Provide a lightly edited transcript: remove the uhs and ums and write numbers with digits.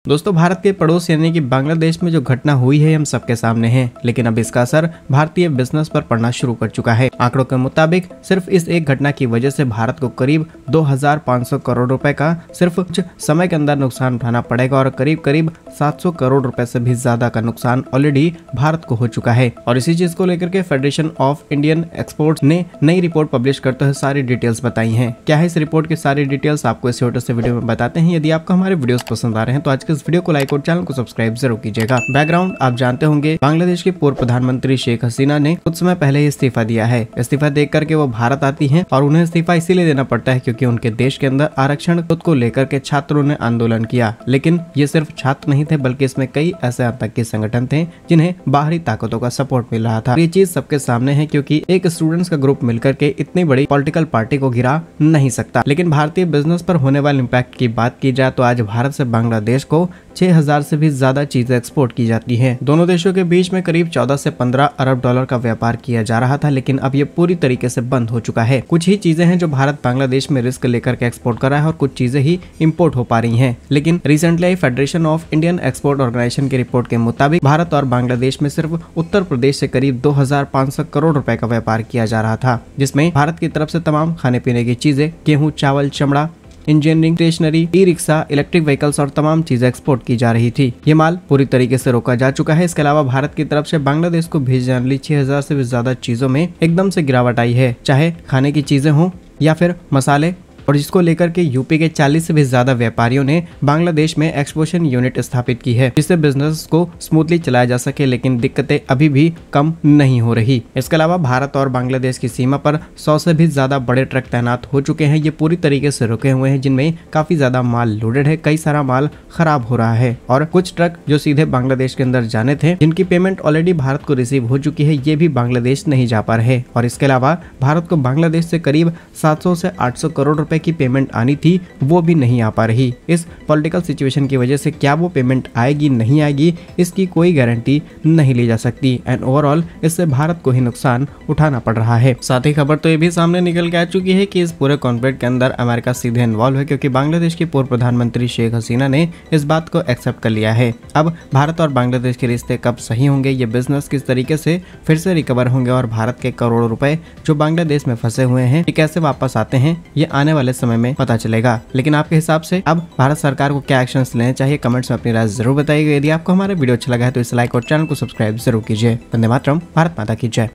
दोस्तों, भारत के पड़ोस यानी कि बांग्लादेश में जो घटना हुई है हम सबके सामने है, लेकिन अब इसका असर भारतीय बिजनेस पर पड़ना शुरू कर चुका है। आंकड़ों के मुताबिक सिर्फ इस एक घटना की वजह से भारत को करीब 2500 करोड़ रुपए का सिर्फ कुछ समय के अंदर नुकसान उठाना पड़ेगा और करीब 700 करोड़ रुपए से भी ज्यादा का नुकसान ऑलरेडी भारत को हो चुका है। और इसी चीज को लेकर के फेडरेशन ऑफ इंडियन एक्सपोर्ट्स ने नई रिपोर्ट पब्लिश करते हुए सारी डिटेल्स बताई है। क्या है इस रिपोर्ट की सारी डिटेल्स आपको इस छोटे से वीडियो में बताते हैं। यदि आपको हमारे वीडियोस पसंद आ रहे हैं तो आज के इस वीडियो को लाइक और चैनल को सब्सक्राइब जरूर कीजिएगा। बैकग्राउंड आप जानते होंगे, बांग्लादेश की पूर्व प्रधानमंत्री शेख हसीना ने कुछ समय पहले ही इस्तीफा दिया है। इस्तीफा देख करके वो भारत आती हैं और उन्हें इस्तीफा इसीलिए देना पड़ता है क्योंकि उनके देश के अंदर आरक्षण को लेकर के छात्रों ने आंदोलन किया। लेकिन ये सिर्फ छात्र नहीं थे, बल्कि इसमें कई ऐसे आतंकी संगठन थे जिन्हें बाहरी ताकतों का सपोर्ट मिल रहा था। ये चीज सबके सामने है क्योंकि एक स्टूडेंट्स का ग्रुप मिलकर के इतनी बड़ी पॉलिटिकल पार्टी को गिरा नहीं सकता। लेकिन भारतीय बिजनेस पर होने वाले इम्पैक्ट की बात की जाए तो आज भारत से बांग्लादेश को 6000 से भी ज्यादा चीजें एक्सपोर्ट की जाती हैं। दोनों देशों के बीच में करीब 14 से 15 अरब डॉलर का व्यापार किया जा रहा था, लेकिन अब ये पूरी तरीके से बंद हो चुका है। कुछ ही चीजें हैं जो भारत बांग्लादेश में रिस्क लेकर के एक्सपोर्ट कर रहा है और कुछ चीजें ही इंपोर्ट हो पा रही हैं। लेकिन recently federation of Indian export organisation की रिपोर्ट के मुताबिक भारत और बांग्लादेश में सिर्फ उत्तर प्रदेश से करीब 2500 करोड़ रुपए का व्यापार किया जा रहा था, जिसमें भारत की तरफ से तमाम खाने पीने की चीजें, गेहूं, चावल, चमड़ा, engineering, stationery, e rickshaw, electric vehicles और तमाम चीजें एक्सपोर्ट की जा रही थी। ये माल पूरी तरीके से रोका जा चुका है। इसके अलावा भारत की तरफ से बांग्लादेश को भेजी जाने वाली 6000 से भी ज्यादा चीजों में एकदम से गिरावट आई है, चाहे खाने की चीजें हों या फिर मसाले, और जिसको लेकर के यूपी के 40 से भी ज्यादा व्यापारियों ने बांग्लादेश में एक्सपोर्शन यूनिट स्थापित की है, जिससे बिजनेस को स्मूथली चलाया जा सके। लेकिन दिक्कतें अभी भी कम नहीं हो रही। इसके अलावा भारत और बांग्लादेश की सीमा पर 100 से भी ज्यादा बड़े ट्रक तैनात हो चुके हैं। ये पूरी तरीके से रुके हुए हैं, जिनमें काफी ज्यादा माल लोडेड है। कई सारा माल खराब हो रहा है और कुछ ट्रक जो सीधे बांग्लादेश के अंदर जाने थे, जिनकी पेमेंट ऑलरेडी भारत को रिसीव हो चुकी है, ये भी बांग्लादेश नहीं जा पा रहे। और इसके अलावा भारत को बांग्लादेश से करीब 700 से 800 करोड़ रुपए की पेमेंट आनी थी, वो भी नहीं आ पा रही। इस पॉलिटिकल सिचुएशन की वजह से क्या वो पेमेंट आएगी नहीं आएगी, इसकी कोई गारंटी नहीं ली जा सकती। एंड ओवरऑल इससे भारत को ही नुकसान उठाना पड़ रहा है। साथ ही खबर तो ये भी सामने निकल के आ चुकी है कि इस पूरे कॉन्फ्लिक्ट के अंदर अमेरिका सीधे इन्वॉल्व है, क्योंकि बांग्लादेश की पूर्व प्रधानमंत्री शेख हसीना ने इस बात को एक्सेप्ट कर लिया है। अब भारत और बांग्लादेश के रिश्ते कब सही होंगे, ये बिजनेस किस तरीके से फिर से रिकवर होंगे और भारत के करोड़ों रुपए जो बांग्लादेश में फंसे हुए हैं ये कैसे वापस आते हैं, ये आने वाले समय में पता चलेगा। लेकिन आपके हिसाब से अब भारत सरकार को क्या एक्शंस लेने चाहिए, कमेंट्स में अपनी राय जरूर बताइएगा। यदि आपको हमारा वीडियो अच्छा लगा है तो इस लाइक और चैनल को सब्सक्राइब जरूर कीजिए। वंदे मातरम, भारत माता की जय।